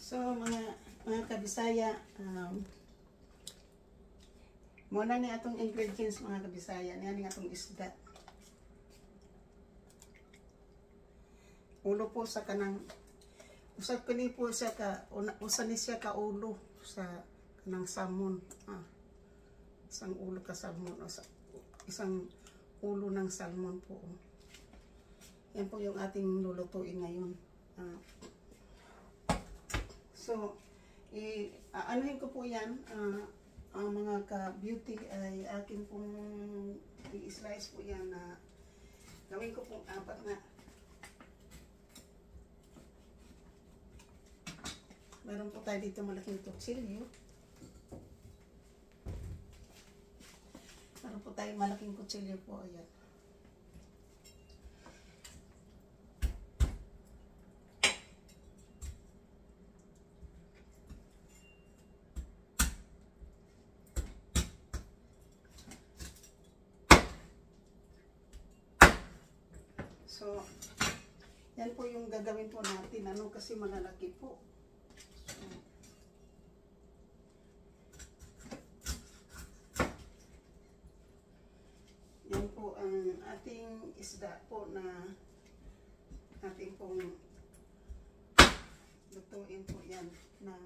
So mga kabisaya, muna ni atong ingredients mga kabisaya, niya ni atong isda. Ulo po sa kanang usap kini po siya ka usa ni siya ka ulo sa kanang salmon. Isang ulo ka salmon o isang ulo ng salmon po. Yan po yung ating lulutuin ngayon. So, anuhin ko po yan. Ang mga ka-beauty ay akin pong i-slice po yan na gawin ko pong 4 na. Meron po tayo dito malaking kutsilyo. Meron po tayo malaking kutsilyo po. Ayan. So, yan po yung gagawin po natin. Kasi malalaki po. Yan po ang ating isda po na ating pong lutuin po yan ng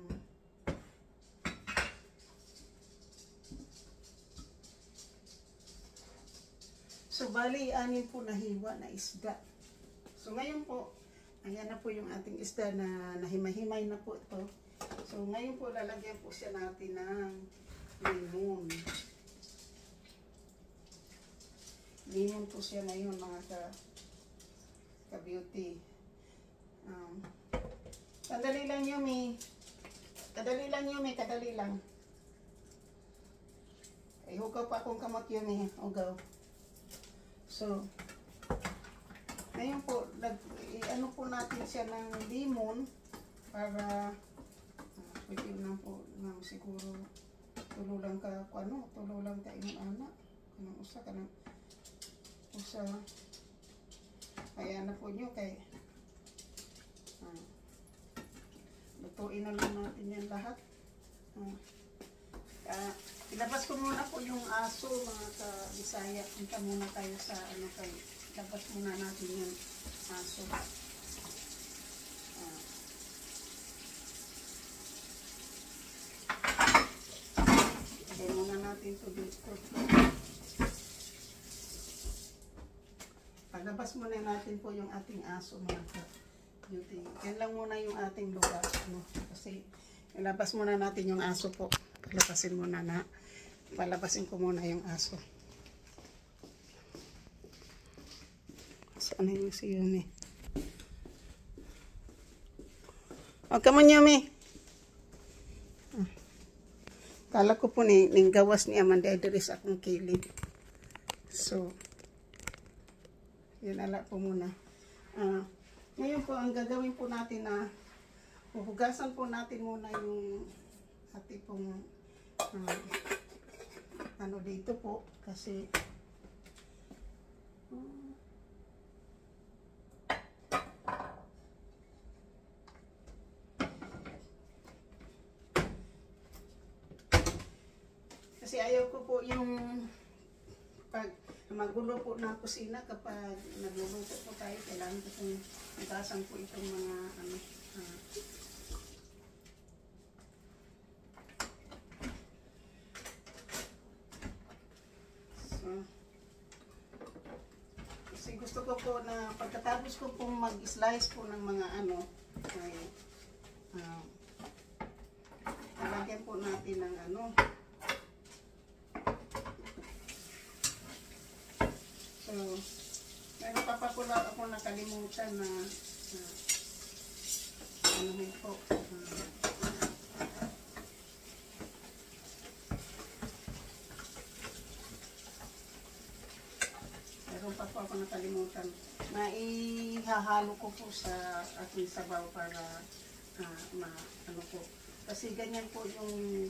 so bali 6 po na hiwa na isda. So ngayon po, ayan na po yung ating isda na nahimay-himay na po ito. So ngayon po lalagyan po siya natin ng lemon. Lemon po siya ngayon mga ka-beauty. Kadali lang Yumi. Kadali lang Yumi, kadali lang. Ay, hugaw pa akong kamot Yumi. Hugaw. So, ngayon po, ano po natin siya ng lemon para pwede na po ng siguro tulo lang ka ingon anak kanang usa kaya na po nyo kay lutuin na lang natin yan lahat. Ilabas ko muna po yung aso mga ka-Bisaya. Punta muna tayo sa ilabas muna natin yung aso. Ilagay muna natin ito dito. Paglabas muna natin po yung ating aso mga ka-beauty. Yan lang muna yung ating lugar. Kasi ilabas muna natin yung aso po. Palabasin ko muna yung aso. Saan yung si Yumi? O, come on Yumi. Kala ko po ning gawas ni Amanda Idris akong kilid. So, yun ala po muna. Ngayon po, ang gagawin po natin na huhugasan po natin muna yung ating pong dito po kasi ayaw ko po yung pag magulo po ng kusina kapag nagluluto po tayo, kailangan ko pong hugasan po itong mga kasi gusto ko po na pagkatapos ko pong mag-slice po ng mga ay lalagyan po natin ng so meron pa po ako nakalimutan na po ako nakalimutan na ihahalo ko po sa ating sabaw para po kasi ganyan po yung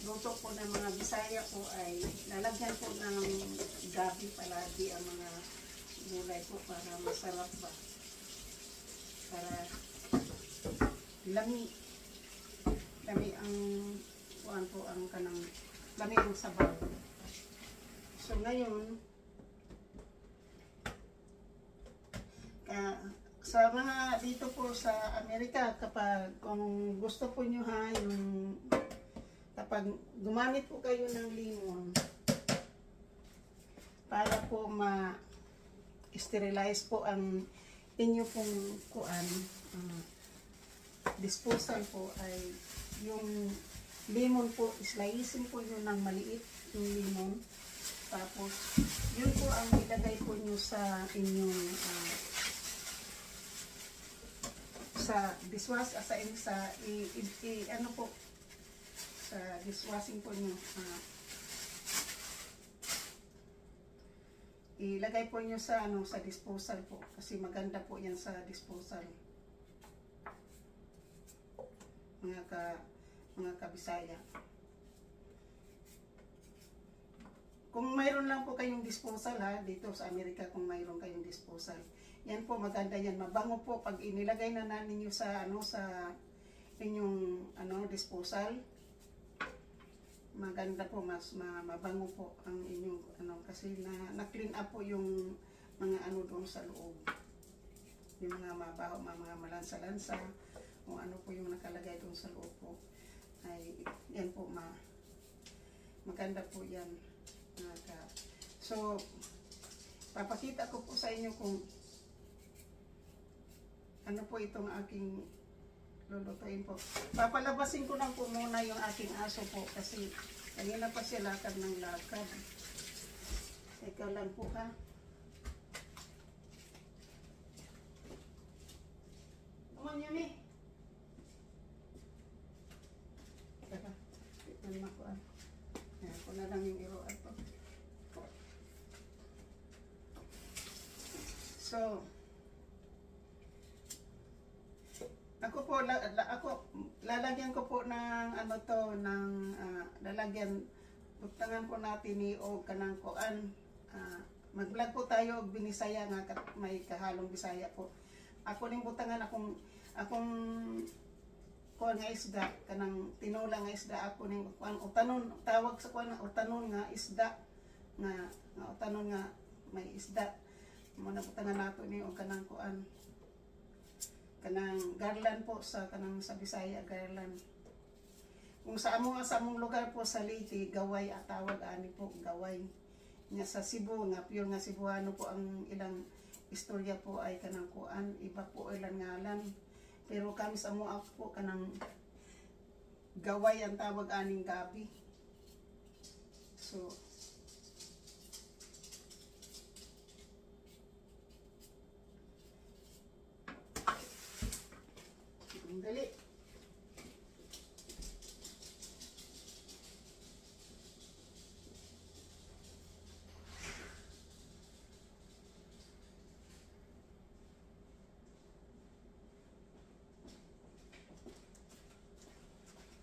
luto po ng mga Bisaya po ay lalagyan po ng gabi palagi ang mga gulay po para masarap ba para lami lami ang kuan po ang kanang lami ang sabaw. So ngayon sa mga dito po sa Amerika, kapag kung gusto po nyo ha, yung kapag gumamit po kayo ng limon para po ma-sterilize po ang inyo pong kuan, disposal po ay yung lemon po, slicein po nyo ng maliit yung lemon. Tapos, yun po ang ilagay po nyo sa inyong sa dishwasher, ano po, sa dishwashing po nyo. Ilagay po nyo sa sa disposal po kasi maganda po yan sa disposal. Mga kabisaya. Kung mayroon lang po kayong disposal ha, dito sa Amerika, kung mayroon kayong disposal, yan po maganda yan, mabango po pag inilagay na ninyo sa sa inyong disposal. Maganda po, mas mabango po ang inyong kasi na-clean up po yung mga doon sa loob. Yung mga mabaho, mga malansa-lansa, kung ano po yung nakalagay doon sa loob po. Ay, yan po maganda po yan. So, papakita ko po sa inyo kung ano po itong aking lulutuin po. Papalabasin ko lang po muna yung aking aso po kasi kanina pa siya lakad ng lakad. Ikaw lang po ha. Come on, Yumi. Teka, ito na ko ah. Ayan ko na lang yung iroan po. So, ako lalagyan ko po ng lalagyan, butangan po natin ni o kanang kuan. Mag-vlog po tayo og binisaya nga may kahalong bisaya po. Ako ning butangan akong kuan nga isda, kanang tinola nga isda, ako ning kuan utanon, tawag sa kuan utanon nga isda nga utanon nga may isda. Muna butangan nato ni og kanang kuan, kanang garland po sa kanang sa Bisaya, garland. Kung sa among lugar po sa Leyte, gaway at tawag ani po, gaway. Nga sa Cebu, nga pure nga Cebuano po ang ilang istorya po ay kanang kuan, iba po ilang ngalan. Pero kami sa amo po kanang gaway ang tawag aning gabi. So, dali.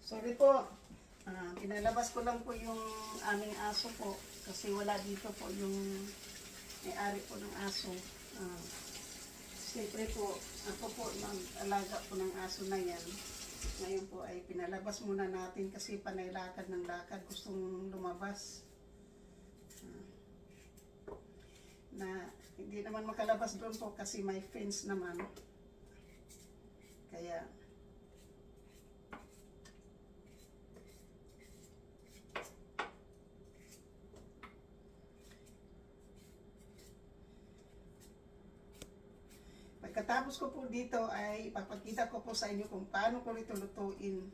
Sorry po, pinalabas ko lang po yung aming aso po kasi wala dito po yung may-ari po ng aso. Siyempre po, ako po mag-alaga po ng aso na yan. Ngayon po ay pinalabas muna natin kasi panay lakad ng lakad, gustong lumabas. Na hindi naman makalabas doon po kasi may fence naman. Kaya pagkatapos ko po dito ay ipapakita ko po sa inyo kung paano ko ito lutuin.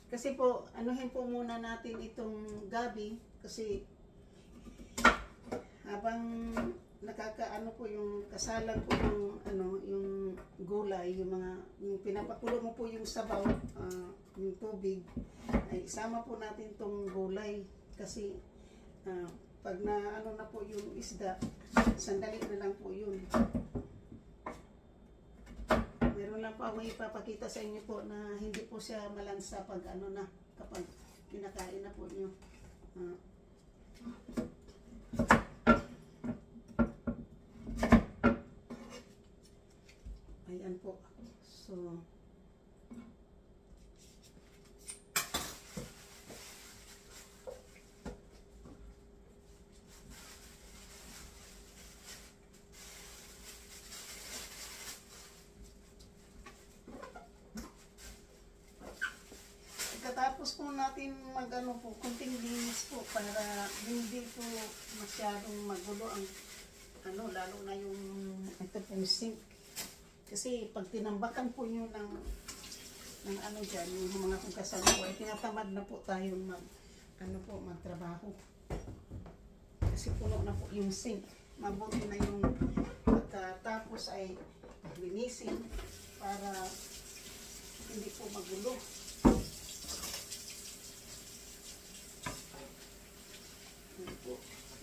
Kasi po, anuhin po muna natin itong gabi kasi habang nakakaano po yung kasalan po yung yung gulay, yung mga yung pinapakulo mo po yung sabaw, yung tubig, ay isama po natin tong gulay kasi pag na na po yung isda, sandali na lang po yun. Meron lang po ako ipapakita sa inyo po na hindi po siya malansa pag na kapag kinakain na po niyo. Ayan po. So, tapos po natin po, kunting linis po para hindi po masyadong magulo ang lalo na yung ito pong sink. Kasi pag tinambakan po nyo ng dyan, yung mga hugasan po, ay tinatamad na po tayong magtrabaho. Kasi puno na po yung sink. Mabuti na yung pagkatapos ay linisin para hindi po magulo.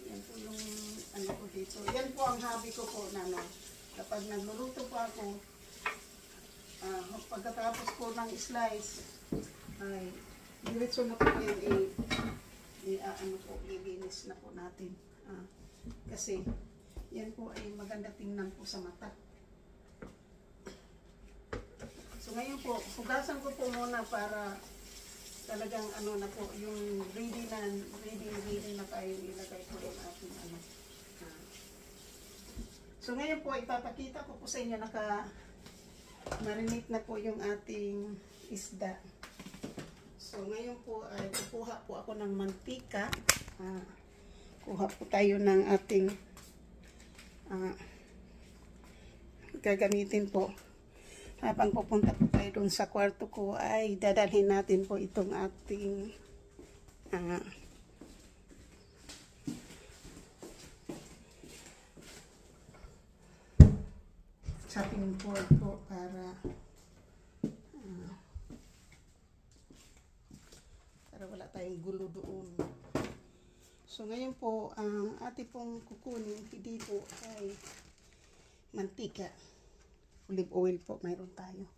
Yan po yung po dito. Yan po ang hobby ko po na kapag nagluluto po ako, pagkatapos po ng slice, ay diretso na po yan ilinis na po natin. Kasi yan po ay maganda tingnan po sa mata. So ngayon po, hugasan ko po muna para talagang na po, yung ready na tayo ilagay po yung ating So ngayon po, ipapakita ko po sa inyo naka-marinate na po yung ating isda. So ngayon po ay kukuha po ako ng mantika. Kuha po tayo ng ating gagamitin po. Habang pupunta po tayo dun sa kwarto ko ay dadalhin natin po itong ating chopping board po para wala tayong gulo doon. So ngayon po ang ating pong kukunin dito ay mantika. Olive oil po, mayroon tayo.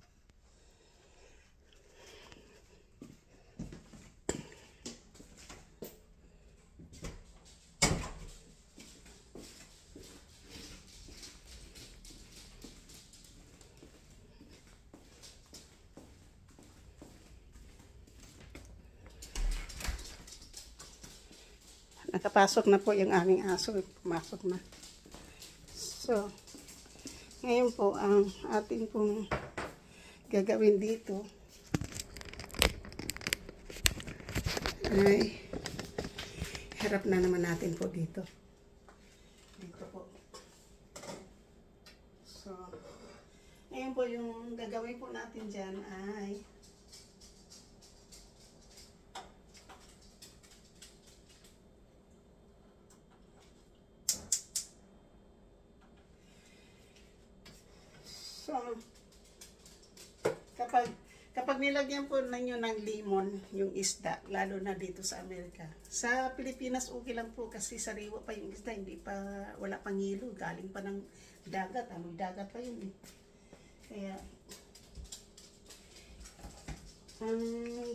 Nakapasok na po yung aming aso. Pumasok na. So, ngayon po, ang ating pong gagawin dito ay harap na naman natin po dito. Dito po. So, ngayon po yung gagawin po natin dyan ay kapag nilagyan po ninyo ng limon yung isda, lalo na dito sa Amerika. Sa Pilipinas okay lang po kasi sariwa pa yung isda, wala pang hilo, galing pa ng dagat, dagat pa yun eh. Kaya ang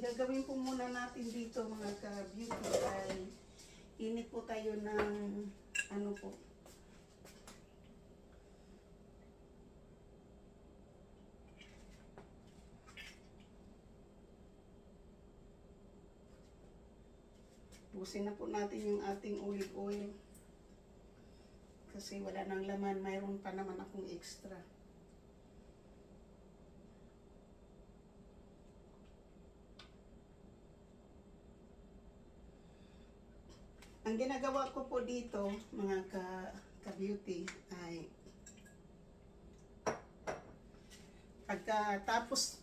gagawin po muna natin dito mga ka-beauty ay init po tayo ng po. Busin na po natin yung ating olive oil. Kasi wala nang laman, mayroon pa naman akong extra. Ang ginagawa ko po dito, mga ka-beauty, ay pagkatapos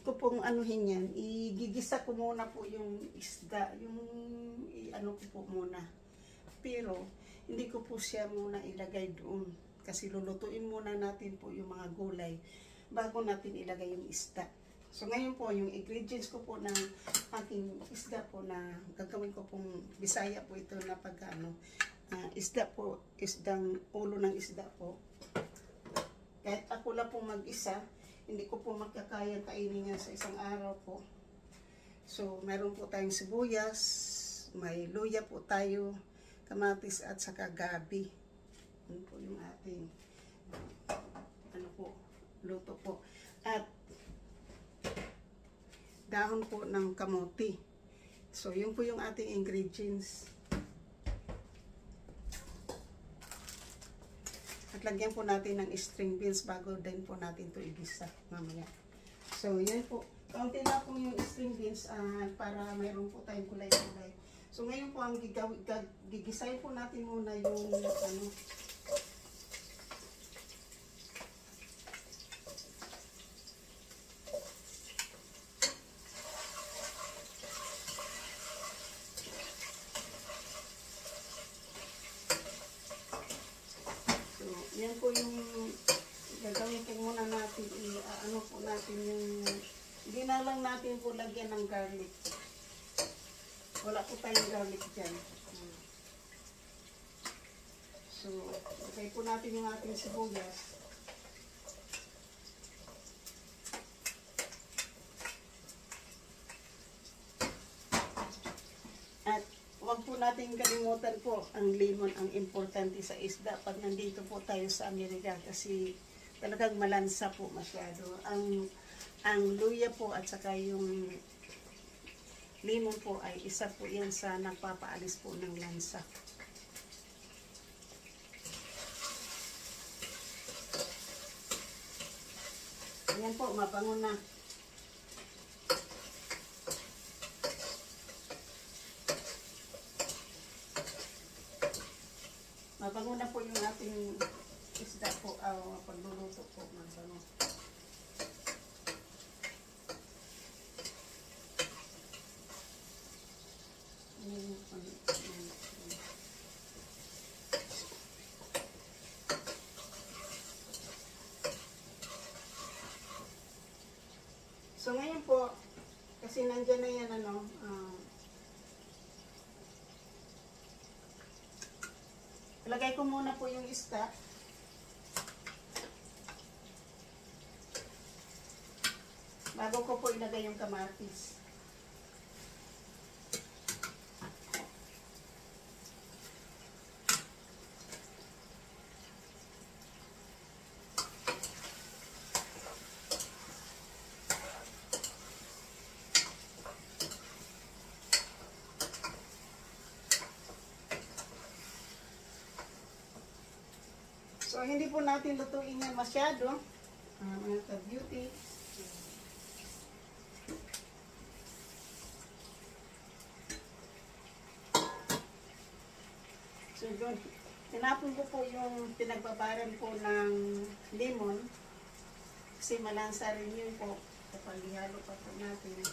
ko pong anuhin yan, igigisa ko muna po yung isda, yung ko po muna. Pero, hindi ko po siya muna ilagay doon. Kasi lulutuin muna natin po yung mga gulay bago natin ilagay yung isda. So ngayon po, yung ingredients ko po ng aking isda po na gagawin ko pong Bisaya po ito na isda po, ulo ng isda po. Kahit ako lang po mag-isa, hindi ko po magkakaya kainin niya sa isang araw po. So meron po tayong sibuyas, may luya po tayo, kamatis at saka gabi. Yun po yung ating luto po. At dahon po ng kamote. So yun po yung ating ingredients. At lagyan po natin ng string beans bago din po natin to igisa mamaya. So yan po. Kaunti na po yung string beans para mayroon po tayong kulay-kulay. So ngayon po ang gigisayin po natin muna yung yan po yung gagawin po muna natin, po natin yung, hindi na lang natin po lagyan ng garlic. Wala po tayong garlic dyan. So, okay po natin yung ating sibuyas. At huwag po natin kalimutan po ang lemon, ang importante sa isda pag nandito po tayo sa Amerika kasi talagang malansa po masyado. Ang luya po at saka yung lemon po ay isa po yan sa nagpapaalis po ng lansa. Ayan po, mabango na. Mabango na po yung ating isda po, pagluluto po. Mabango. So ngayon po, kasi nandyan na yan ilagay ko muna po yung isda. Bago ko po ilagay yung kamatis. So, hindi po natin lutuin yan masyado. Mga ka-beauty. So, doon. Tinapon ko po yung pinagbabaran po ng lemon. Kasi malansa rin yun po. Kapag ihalo pa po natin.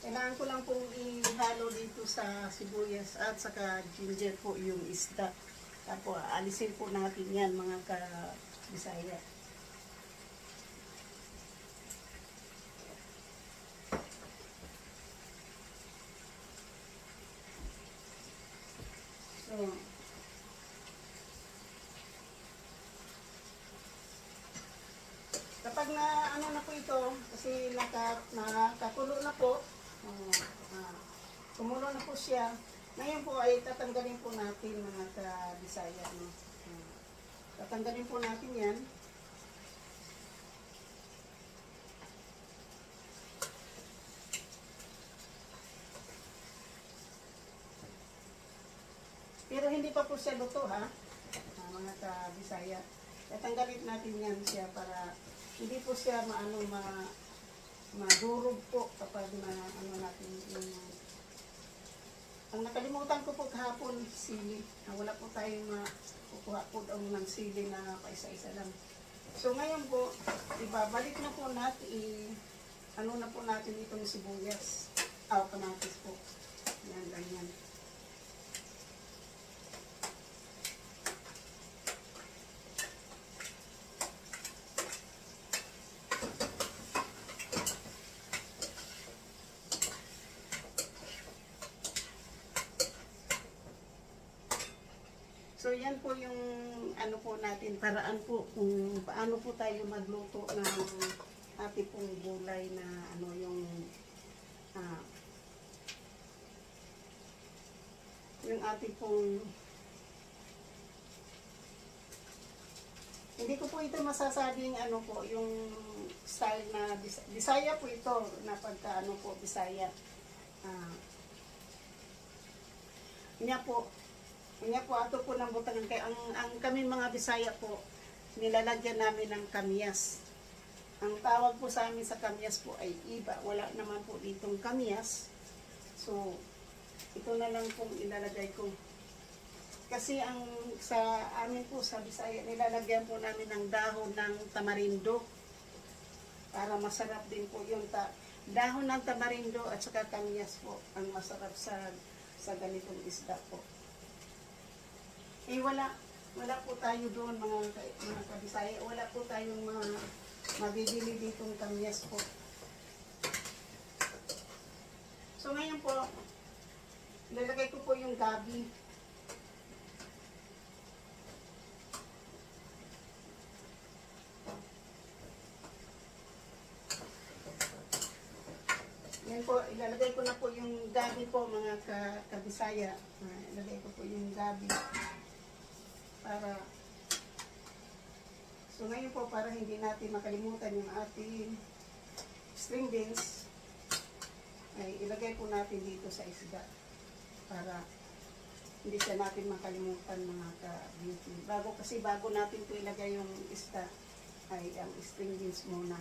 Kailangan ko lang pong ihalo dito sa sibuyas at saka ginger po yung isda. Tapos alisin po natin yan mga ka-Bisaya. So, kapag na po ito, kasi nakakulo na po, kumulo na po siya. Ngayon po ay tatanggalin po natin mga ka-Bisaya. Tatanggalin po natin yan. Pero hindi pa po siya luto ha, mga ka-Bisaya. Tatanggalin natin yan siya para hindi po siya madurog po kapag natin yung ang nakalimutan Nalimutan ko po kahapon sili. Wala po tayong makukuha po daw ng sili na paisa-isa lang. So ngayon po, ibabalik na po natin, ano na po natin itong sibuyas. Kamatis po. Yan, ganyan. So yan po yung ano po natin, paraan po kung paano po tayo magluto ng ating pong gulay na ano yung ating pong, hindi ko po ito masasabing ano po yung style na Bisaya po ito na pagka ano po Bisaya. Kanya po ato po ng butangan kay ang kami mga Bisaya po nilalagyan namin ng kamyas. Ang tawag po sa amin sa kamyas po ay iba. Wala naman po ditong kamyas. So ito na lang pong ilalagay ko. Kasi ang sa amin po sa Bisaya nilalagyan po namin ng dahon ng tamarindo para masarap din po yung dahon ng tamarindo at saka kamyas po ang masarap sa ganitong isda po. Wala po tayo doon mga kabisaya. Wala po tayong mga mabibili ditong kamyas po. So ngayon po, ilalagay ko po yung gabi. Yan po, ilalagay ko na po yung gabi po mga kabisaya. Ilalagay ko po yung gabi. So ngayon po, para hindi natin makalimutan yung ating string beans, ay ilagay po natin dito sa isda para hindi siya natin makalimutan mga ka-beauty. Bago natin po ilagay yung isda, ay ang string beans muna.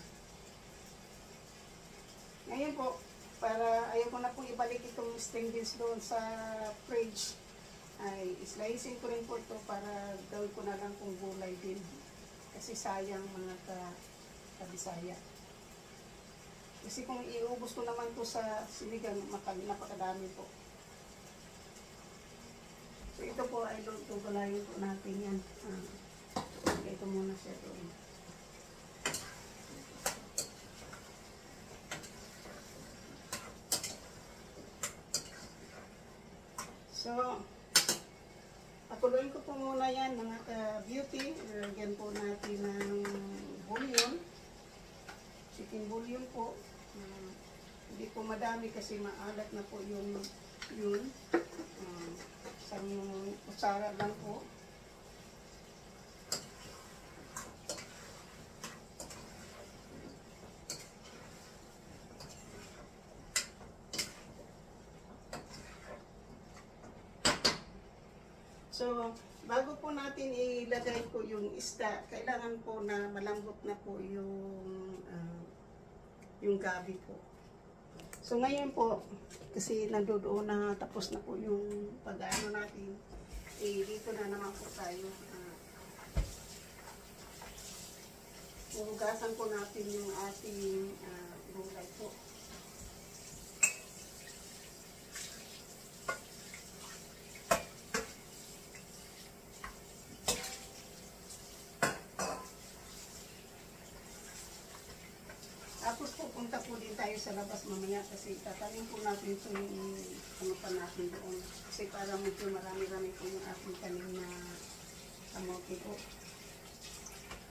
Ngayon po, para ayaw ko na po ibalik itong string beans doon sa fridge, ay slicing ko rin po ito para gawin ko na lang kung gulay din. Kasi sayang mga kabisaya. Kasi kung iubos ko naman to sa sinigang, napakadami po. So ito po ay tutulayin po natin yan. Ito muna siya doon. So, pakuluin ko po muna yan mga ka-beauty. Lagyan po natin ng bouillon. Chicken bouillon po. Hindi po madami kasi maalat na po yun. Isang kutsara lang po. So, bago po natin ilagay po yung isda, kailangan po na malambot na po yung gabi po. So, ngayon po, kasi nandoon na tapos na po yung pag-ano natin, dito na naman po tayo. Hugasan po natin yung ating gulay po. Tapos pupunta po din tayo sa labas mamaya kasi tatanim po natin ito yung ano pa natin doon. Kasi para medyo marami-rami po yung ating tanim na kamote po.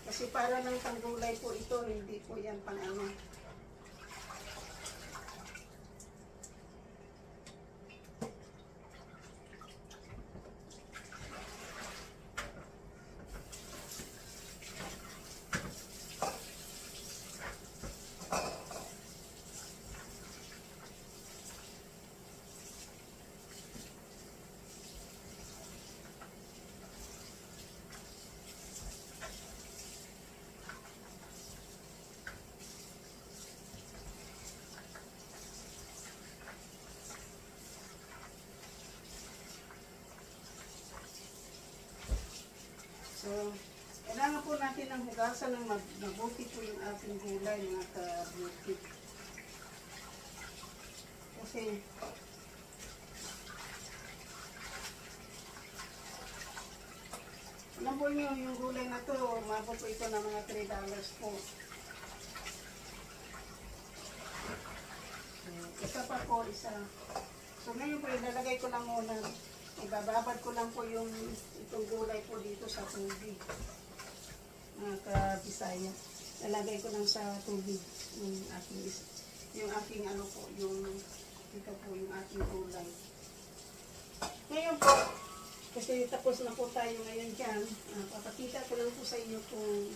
Kasi para ng panggulay po ito, hindi po yan pang ano. kinabukasan ng mabuti po yung ating gulay, mga ka-beauty. Kasi, alam po nyo, yung gulay na to, umabot po ito ng mga $3 po. Isa pa po, isa. So ngayon po, ilalagay ko lang muna. Ibababad ko lang po yung itong gulay po dito sa tubig. Mga ka-Bisaya. Lalagay ko lang sa tubig yung aking ano po, yung ito po yung aking gulay. Ngayon po, kasi tapos na po tayo ngayon dyan, papakita ko lang po sa inyo kung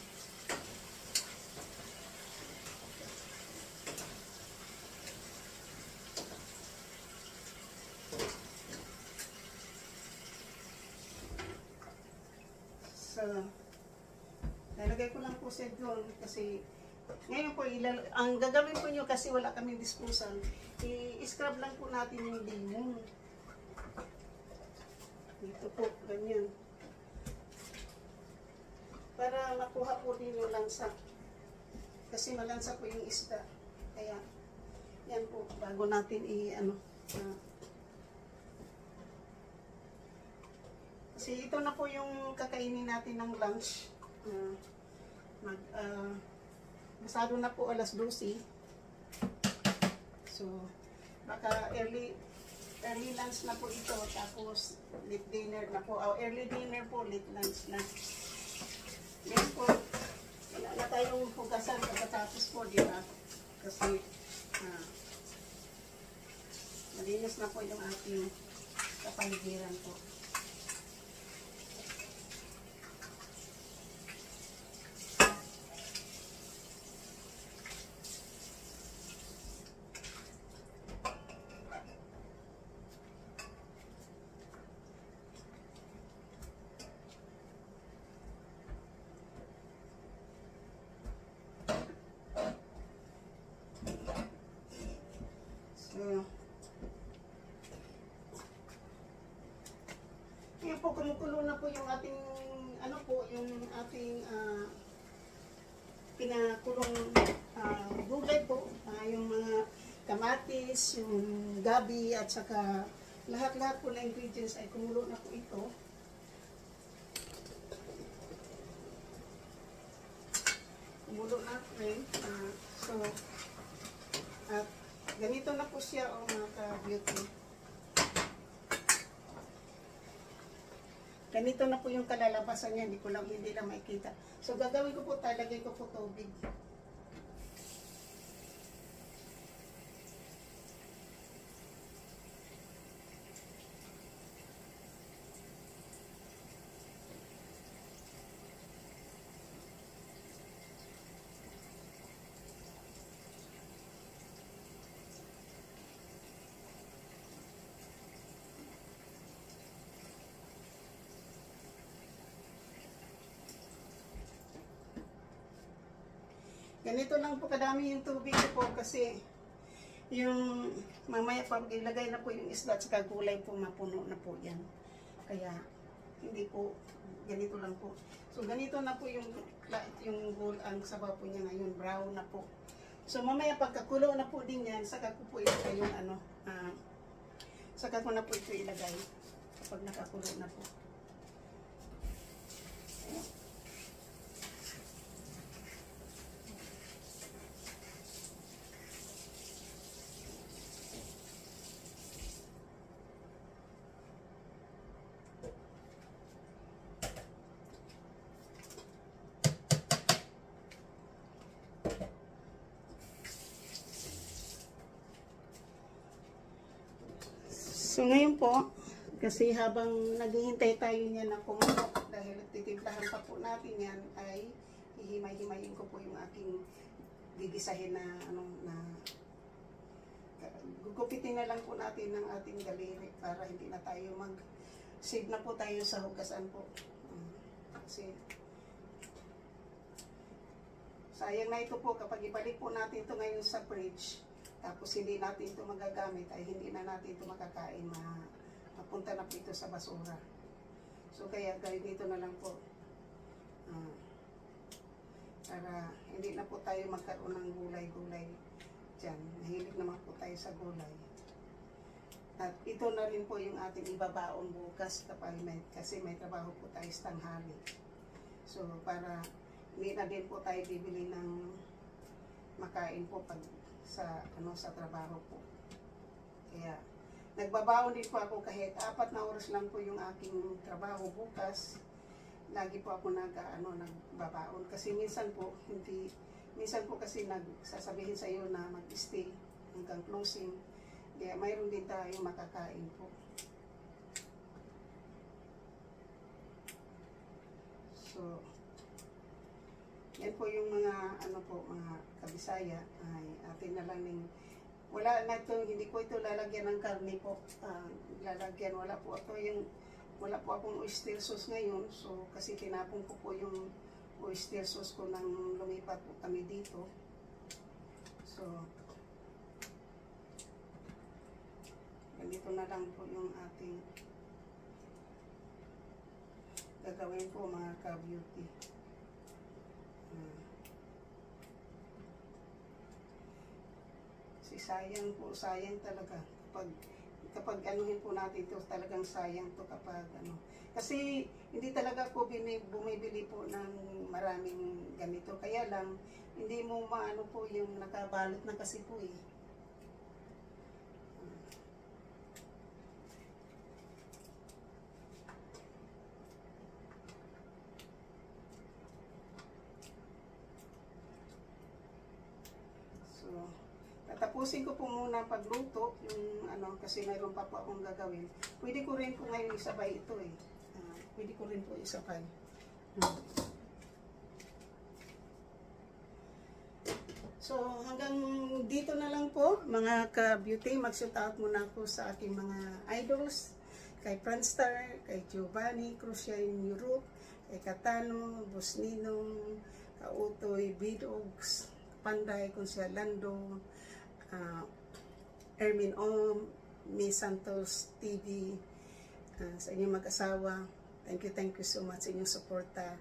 lalagay ko lang po siya doon kasi ngayon po, ang gagawin po nyo kasi wala kaming disposal, i-scrub lang po natin yung lemon. Dito po, ganyan. Para makuha po din yung lansa. Kasi malansa po yung isda. Kaya, yan po, bago natin kasi ito na po yung kakainin natin ng lunch. Masado na po alas 12. So, baka early lunch na po ito. Tapos, late dinner na po. Early dinner po, late lunch na. Yan po. Wala na tayong hugasan pagkatapos po, di ba? Kasi, malinis na po yung ating kapaligiran po. Ngayon po, kumukulo na po yung ating, yung ating pinakulong gulay po. Yung mga kamatis, yung gabi, at saka lahat-lahat po na ingredients ay kumulo na po ito. Kumulo na rin. At ganito na po siya, mga ka-beauty. Ganito na po yung kalalabasan niya, hindi na makikita. So gagawin ko po, talagay ko po tubig. Ganito lang po kadami yung tubig ko po kasi yung mamaya pag ilagay na po yung isda at saka gulay po, mapuno na po yan. Kaya hindi po, ganito lang po. So ganito na po yung ang sabaw po niya ngayon, brown na po. So mamaya pagkakulo na po din yan, saka ko po ilagay yung saka ko na po ito ilagay kapag nakakulo na po. So ngayon po, kasi habang naghihintay tayo niya na kumulo, dahil titimplahan pa po natin yan, ay hihimay-himayin ko po yung aking gigisahin na gugupitin na lang po natin ng ating daliri para hindi na tayo save na po tayo sa hugasan po. Kasi sayang na ito po kapag ibalik po natin ito ngayon sa fridge. Tapos hindi natin ito magagamit, ay hindi na natin ito makakain, mapunta na po ito sa basura. So kaya dahil dito na lang po. para hindi na po tayo magkaroon ng gulay-gulay dyan. Mahilig naman po tayo sa gulay. At ito na rin po yung ating ibabaon bukas kapag kasi may trabaho po tayo sa tanghali. So, para hindi na din po tayo bibili ng makain po pag sa trabaho po. Kaya nagbabaon din po ako kahit 4 na oras lang po yung aking trabaho bukas. Lagi po ako nagbabaon kasi minsan po kasi nagsasabihin sa iyo na mag-stay hanggang closing. Kaya mayroon din tayong makakain po. So, yan po yung mga mga kabisaya ay atin na lang ng wala na ito, hindi ko ito lalagyan ng karne po. Wala po akong oyster sauce ngayon. So, kasi tinapon ko po yung oyster sauce ko nang lumipat po kami dito. So, ganito na lang po yung ating gagawin po mga ka-beauty. Sayang talaga kapag anuhin po natin ito, talagang sayang to kapag kasi hindi talaga ako bumibili po ng maraming ganito, kaya lang hindi mo maano po yung nakabalot na kasi po eh. So, tatapusin ko po muna pagluto, yung kasi mayroon pa po akong gagawin. Pwede ko rin po ngayon isabay ito eh. Pwede ko rin po isabay. So, hanggang dito na lang po, mga ka-beauty. Mag-shout out muna ako sa aking mga idols. Kay Franstar, kay Giovanni, Crucia in Europe, kay Katano, Busninong, Kautoy, Bidogs, Panday, Consialando, Ermin Om, Miss Santos TV, sa inyong mag-asawa. Thank you so much sa inyong suporta.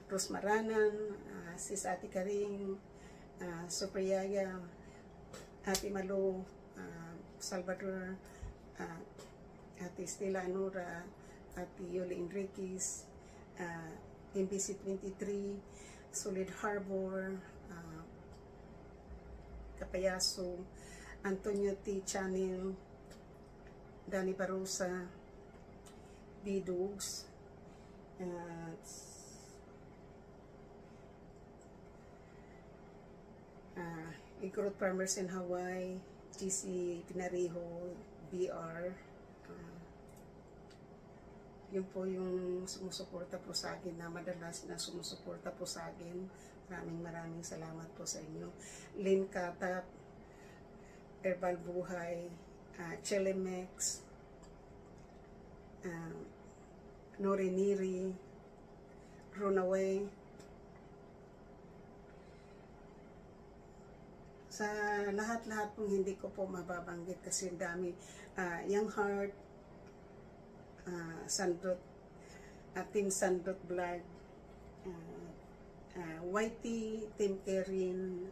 Rose Maranan, Sis Ate Karing, Supriyaya, Ate Malo, Salvador, Ate Stella Anura, Ate Yoli Enriquez, MBC 23, Solid Harbor, Kapayaso, Antonio T. Channel, Dani Barosa, Bidogs, Igorot Farmers in Hawaii, GC Pinariho, BR. Yun po yung sumusuporta po sa akin, na madalas na sumusuporta po sa akin. Maraming salamat po sa inyo. Lynn Katap, Herbal Buhay, Chelemex, Noriniri, Runaway. Sa lahat-lahat pong hindi ko po mababanggit kasi dami. Young Heart, Sandot, Team Sandot Vlog, YT, Team Kerin.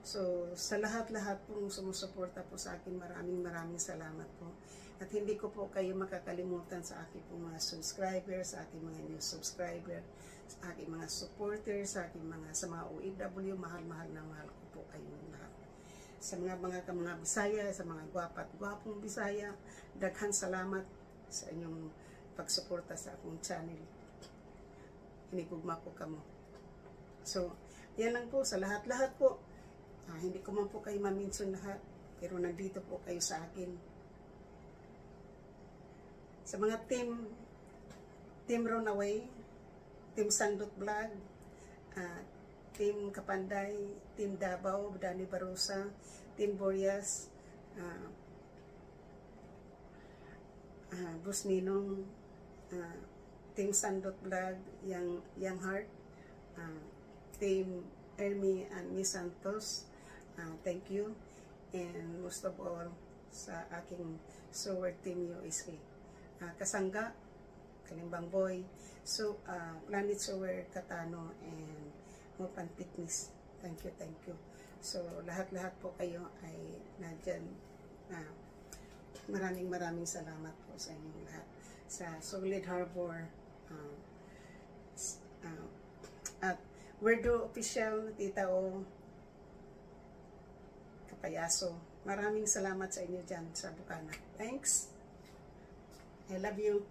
So, sa lahat-lahat pong sumusuporta po sa akin, maraming salamat po. At hindi ko po kayo makakalimutan sa aking pong mga subscribers, sa aking mga new subscriber, sa aking mga supporters, sa mga OFW, mahal ko po kayong lahat. Sa mga Bisaya, sa mga gwapong Bisaya, daghan salamat sa inyong pagsuporta sa akong channel. Hinigugma po kamo. So, yan lang po sa lahat-lahat po. Hindi ko man po kayo ma-mention lahat, pero nandito po kayo sa akin. Sa mga Team Runaway, Team Sandot Vlog, Team Kapanday, Team Davao, Dani Barosa, Team Boreas, Busninong, Team Sandot Vlog, Young Heart, Team Ermi and Miss Santos, thank you. And most of all, sa aking Sower Team USA. Kasangga, Kalimbang Boy, so Planet Sower Katano, and Mupan Fitness. Thank you, thank you. So, lahat-lahat po kayo ay nandyan. Maraming salamat po sa inyong lahat. Sa Solid Harbor, at Weirdo Official, Tita O, Kapayaso. Maraming salamat sa inyo dyan sa Bukana. Thanks. I love you.